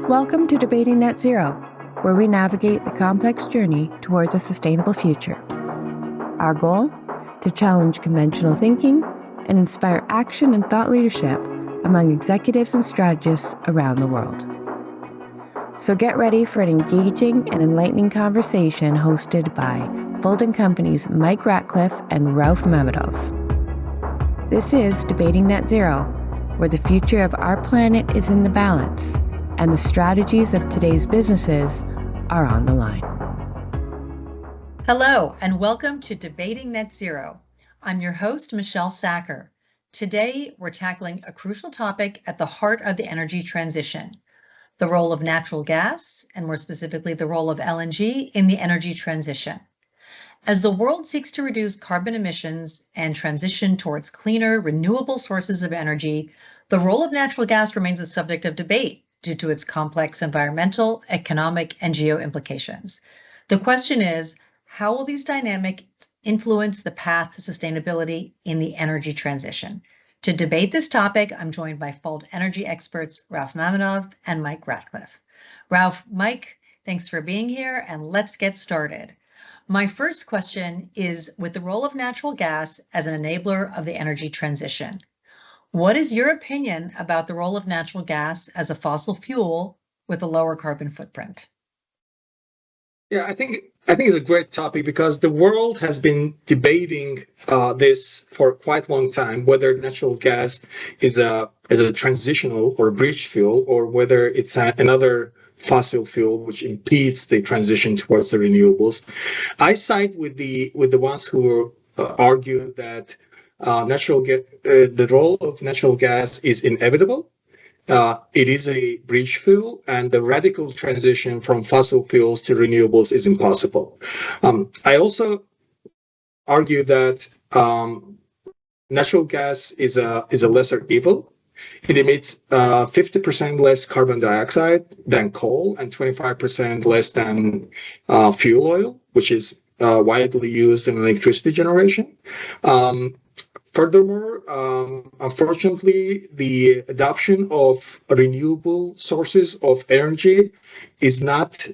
Welcome to Debating Net Zero, where we navigate the complex journey towards a sustainable future. Our goal? To challenge conventional thinking and inspire action and thought leadership among executives and strategists around the world. So get ready for an engaging and enlightening conversation hosted by Fold & Company's Mike Ratcliffe and Ralph Mamedov. This is Debating Net Zero, where the future of our planet is in the balance and the strategies of today's businesses are on the line. Hello, and welcome to Debating Net Zero. I'm your host, Michelle Sacker. Today, we're tackling a crucial topic at the heart of the energy transition, the role of natural gas, and more specifically, the role of LNG in the energy transition. As the world seeks to reduce carbon emissions and transition towards cleaner, renewable sources of energy, the role of natural gas remains a subject of debate due to its complex environmental, economic, and geo implications. The question is, how will these dynamics influence the path to sustainability in the energy transition? To debate this topic, I'm joined by Fold Energy experts Ralph Mamedov and Mike Ratcliffe. Ralph, Mike, thanks for being here, and let's get started. My first question is, with the role of natural gas as an enabler of the energy transition, what is your opinion about the role of natural gas as a fossil fuel with a lower carbon footprint? Yeah, I think it's a great topic because the world has been debating this for quite a long time, whether natural gas is a transitional or a bridge fuel, or whether it's another fossil fuel which impedes the transition towards the renewables. I side with the ones who argue that the role of natural gas is inevitable. It is a bridge fuel, and the radical transition from fossil fuels to renewables is impossible. I also argue that natural gas is a lesser evil. It emits 50% less carbon dioxide than coal and 25% less than fuel oil, which is widely used in electricity generation. Furthermore, unfortunately, the adoption of renewable sources of energy is not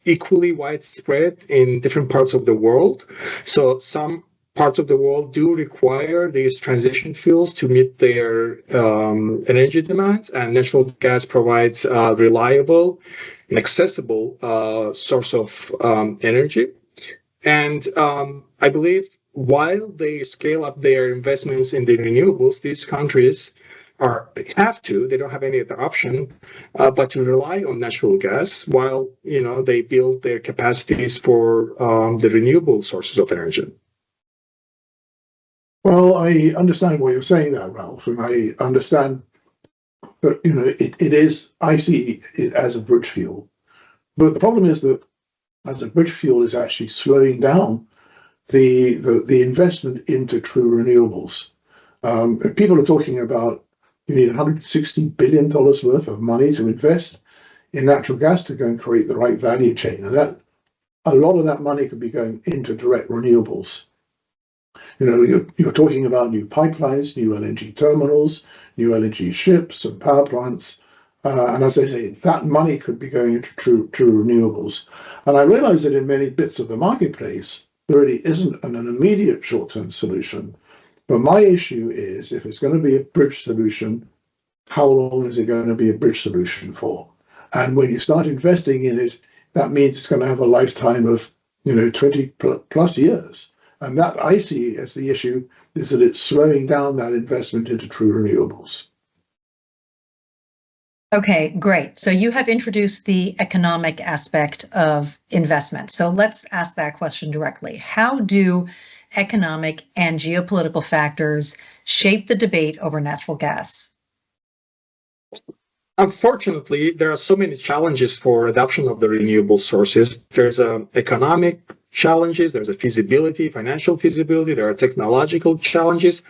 equally widespread in different parts of the world. So some parts of the world do require these transition fuels to meet their energy demands, and natural gas provides a reliable and accessible source of energy. And I believe while they scale up their investments in the renewables, these countries they don't have any other option but to rely on natural gas while they build their capacities for the renewable sources of energy. Well, I understand what you're saying there, Ralph, and I understand that I see it as a bridge fuel. But the problem is that as a bridge fuel is actually slowing down the investment into true renewables. People are talking about you need $160 billion worth of money to invest in natural gas to go and create the right value chain. And that a lot of that money could be going into direct renewables. You're talking about new pipelines, new LNG terminals, new LNG ships and power plants. And as I say, that money could be going into true renewables. And I realize that in many bits of the marketplace, there really isn't an immediate short-term solution. But my issue is, if it's going to be a bridge solution, how long is it going to be a bridge solution for? And when you start investing in it, that means it's going to have a lifetime of 20 plus years. And that I see as the issue is that it's slowing down that investment into true renewables. Okay, great. So you have introduced the economic aspect of investment. So let's ask that question directly. How do economic and geopolitical factors shape the debate over natural gas? Unfortunately, there are so many challenges for adoption of the renewable sources. There's economic challenges, there's a financial feasibility, there are technological challenges.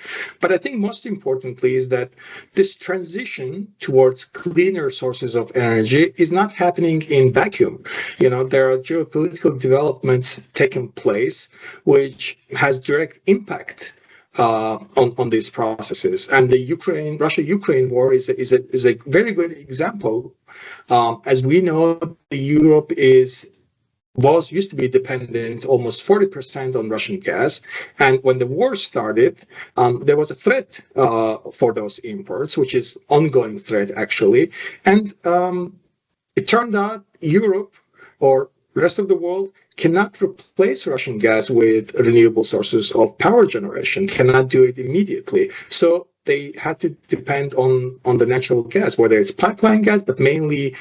But I think most importantly is that this transition towards cleaner sources of energy is not happening in vacuum. There are geopolitical developments taking place, which has direct impact on these processes. And the Russia-Ukraine war is a very good example. As we know, Europe used to be dependent almost 40% on Russian gas. And when the war started, there was a threat for those imports, which is ongoing threat, actually. And it turned out Europe or the rest of the world cannot replace Russian gas with renewable sources of power generation, cannot do it immediately. So they had to depend on the natural gas, whether it's pipeline gas, but mainly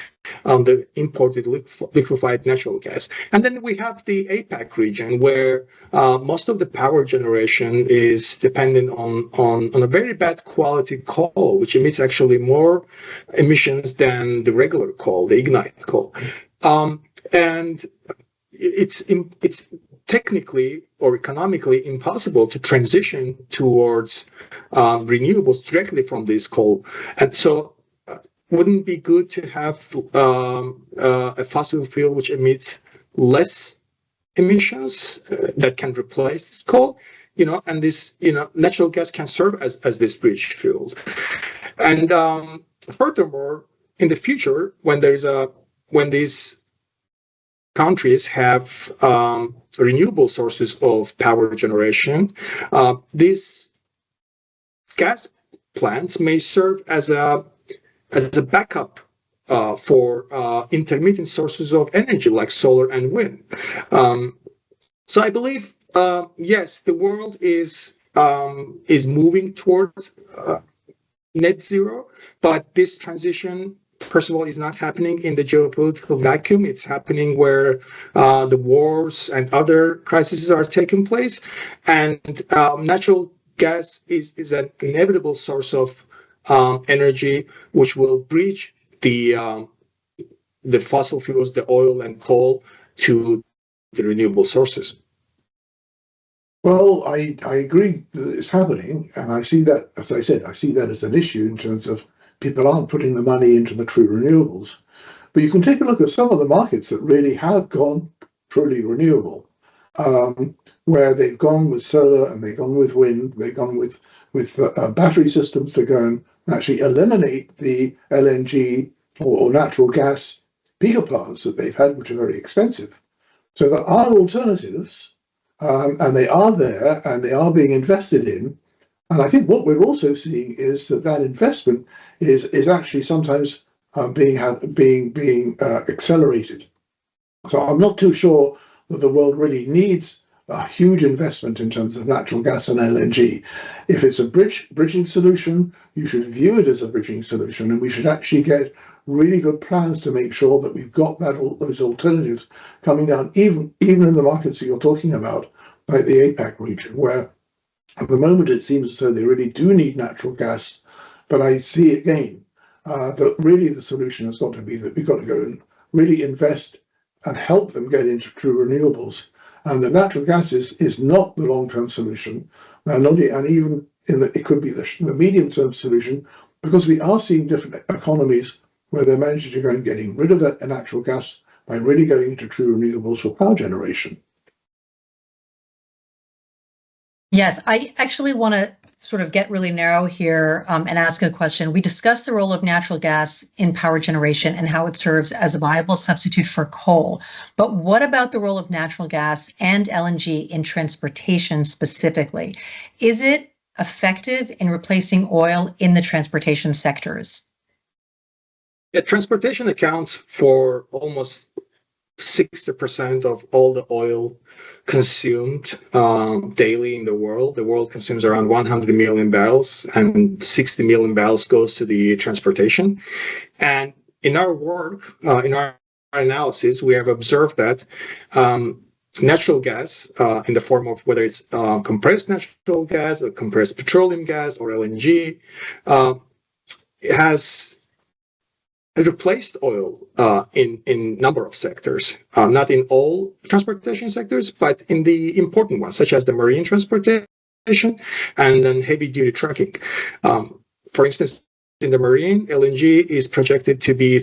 the imported liquefied natural gas. And then we have the APAC region, where most of the power generation is dependent on a very bad quality coal, which emits actually more emissions than the regular coal, the ignite coal. And it's technically or economically impossible to transition towards renewables directly from this coal. And so wouldn't it be good to have a fossil fuel which emits less emissions that can replace coal? And this, natural gas can serve as this bridge fuel. And furthermore, in the future, when these countries have renewable sources of power generation, these gas plants may serve as a backup for intermittent sources of energy like solar and wind. So I believe, yes, the world is moving towards net zero, but this transition, first of all, is not happening in the geopolitical vacuum. It's happening where the wars and other crises are taking place. And natural gas is an inevitable source of energy which will bridge the fossil fuels, the oil and coal, to the renewable sources. Well, I agree that it's happening, and I see that, as I said, I see that as an issue in terms of people aren't putting the money into the true renewables. But you can take a look at some of the markets that really have gone truly renewable, where they've gone with solar and they've gone with wind, they've gone with battery systems to go and actually eliminate the LNG or natural gas peaker plants that they've had, which are very expensive. So there are alternatives, and they are there and they are being invested in. And I think what we're also seeing is that investment is actually sometimes being accelerated. So I'm not too sure that the world really needs a huge investment in terms of natural gas and LNG. If it's a bridging solution, you should view it as a bridging solution, and we should actually get really good plans to make sure that we've got those alternatives coming down, even in the markets that you're talking about, like the APAC region, where at the moment it seems as though they really do need natural gas. But I see again that really the solution has got to be that we've got to go and really invest and help them get into true renewables. And the natural gas is not the long-term solution, and even it could be the medium-term solution, because we are seeing different economies where they're managing to go and getting rid of that natural gas by really going into true renewables for power generation. Yes, I actually want to sort of get really narrow here and ask a question. We discussed the role of natural gas in power generation and how it serves as a viable substitute for coal. But what about the role of natural gas and LNG in transportation specifically? Is it effective in replacing oil in the transportation sectors? Yeah, transportation accounts for almost 60% of all the oil consumed daily in the world. The world consumes around 100 million barrels, and 60 million barrels goes to the transportation. And in our work, in our analysis, we have observed that natural gas, in the form of whether it's compressed natural gas or compressed petroleum gas or LNG, has replaced oil in number of sectors, not in all transportation sectors, but in the important ones, such as the marine transportation and then heavy-duty trucking. For instance, in the marine, LNG is projected to be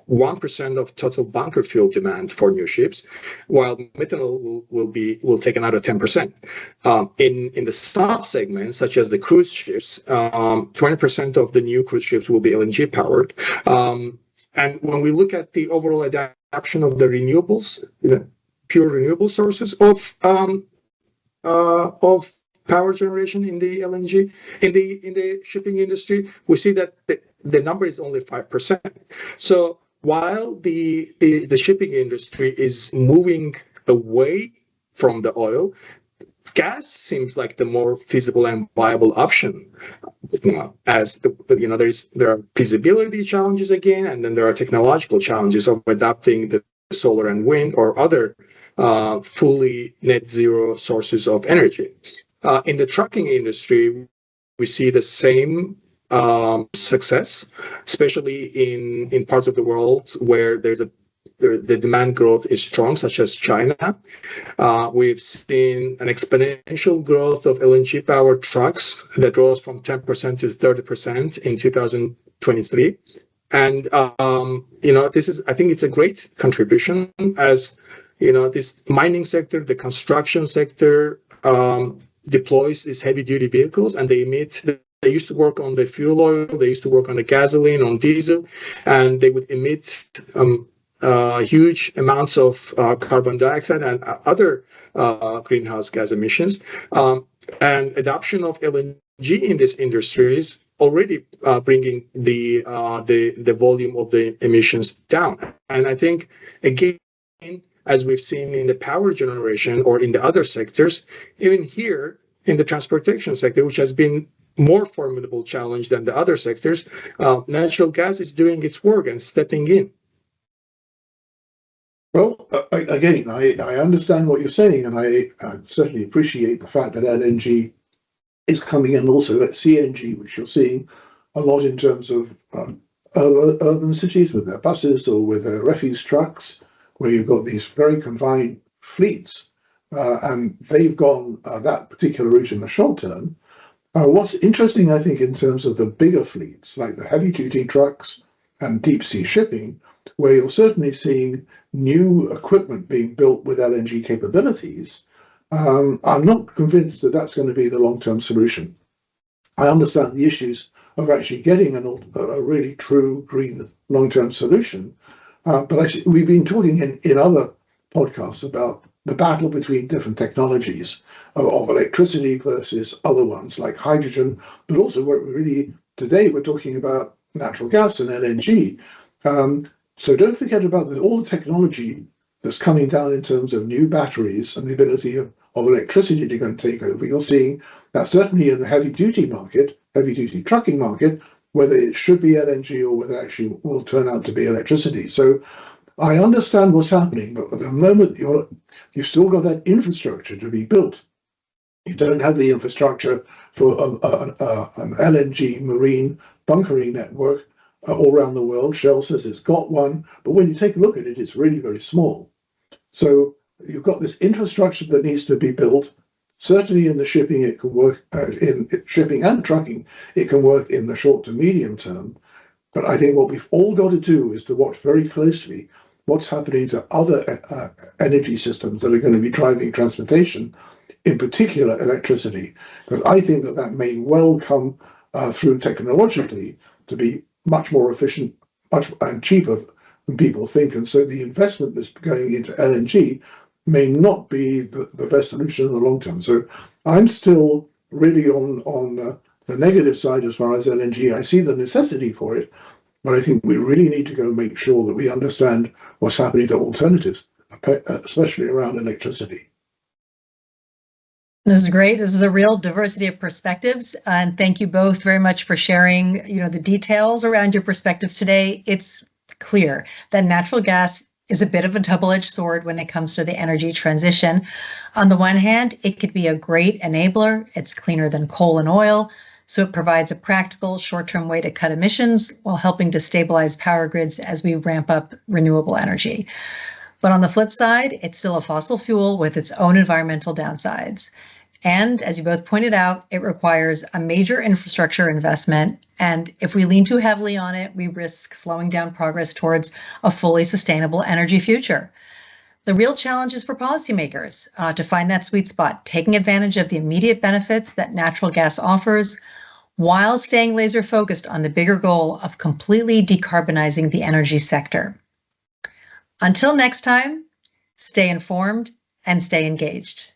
1% of total bunker fuel demand for new ships, while methanol will take another 10%. In the sub-segments, such as the cruise ships, 20% of the new cruise ships will be LNG powered. And when we look at the overall adoption of the renewables, pure renewable sources of power generation in the LNG in the shipping industry, we see that the number is only 5%. So while the shipping industry is moving away from the oil, gas seems like the more feasible and viable option. As there are feasibility challenges again, and then there are technological challenges of adapting the solar and wind or other fully net zero sources of energy. In the trucking industry, we see the same success, especially in parts of the world where the demand growth is strong, such as China. We've seen an exponential growth of LNG-powered trucks that rose from 10% to 30% in 2023. And I think it's a great contribution, as this mining sector, the construction sector deploys these heavy-duty vehicles, and they used to work on the fuel oil, they used to work on the gasoline, on diesel, and they would emit huge amounts of carbon dioxide and other greenhouse gas emissions. And adoption of LNG in this industry is already bringing the volume of the emissions down. And I think, again, as we've seen in the power generation or in the other sectors, even here in the transportation sector, which has been more formidable challenge than the other sectors, natural gas is doing its work and stepping in. Well, I understand what you're saying, and I certainly appreciate the fact that LNG is coming in, also at CNG, which you're seeing a lot in terms of urban cities with their buses or with their refuse trucks, where you've got these very confined fleets, and they've gone that particular route in the short term. What's interesting, I think, in terms of the bigger fleets, like the heavy-duty trucks and deep-sea shipping, where you're certainly seeing new equipment being built with LNG capabilities, I'm not convinced that that's going to be the long-term solution. I understand the issues of actually getting a really true green long-term solution, but we've been talking in other podcasts about the battle between different technologies of electricity versus other ones like hydrogen, but also today we're talking about natural gas and LNG. So don't forget about all the technology that's coming down in terms of new batteries and the ability of electricity to go and take over. You're seeing that certainly in the heavy-duty trucking market, whether it should be LNG or whether it actually will turn out to be electricity. So I understand what's happening, but at the moment you've still got that infrastructure to be built. You don't have the infrastructure for an LNG marine bunkering network all around the world. Shell says it's got one, but when you take a look at it, it's really very small. So you've got this infrastructure that needs to be built. Certainly in the shipping, it can work in shipping and trucking. It can work in the short to medium term. But I think what we've all got to do is to watch very closely what's happening to other energy systems that are going to be driving transportation, in particular electricity, because I think that may well come through technologically to be much more efficient, and cheaper than people think. And so the investment that's going into LNG may not be the best solution in the long term. So I'm still really on the negative side as far as LNG. I see the necessity for it, but I think we really need to go and make sure that we understand what's happening to alternatives, especially around electricity. This is great. This is a real diversity of perspectives. And thank you both very much for sharing, the details around your perspectives today. It's clear that natural gas is a bit of a double-edged sword when it comes to the energy transition. On the one hand, it could be a great enabler. It's cleaner than coal and oil, so it provides a practical short-term way to cut emissions while helping to stabilize power grids as we ramp up renewable energy. But on the flip side, it's still a fossil fuel with its own environmental downsides. And as you both pointed out, it requires a major infrastructure investment. And if we lean too heavily on it, we risk slowing down progress towards a fully sustainable energy future. The real challenge is for policymakers to find that sweet spot, taking advantage of the immediate benefits that natural gas offers while staying laser focused on the bigger goal of completely decarbonizing the energy sector. Until next time, stay informed and stay engaged.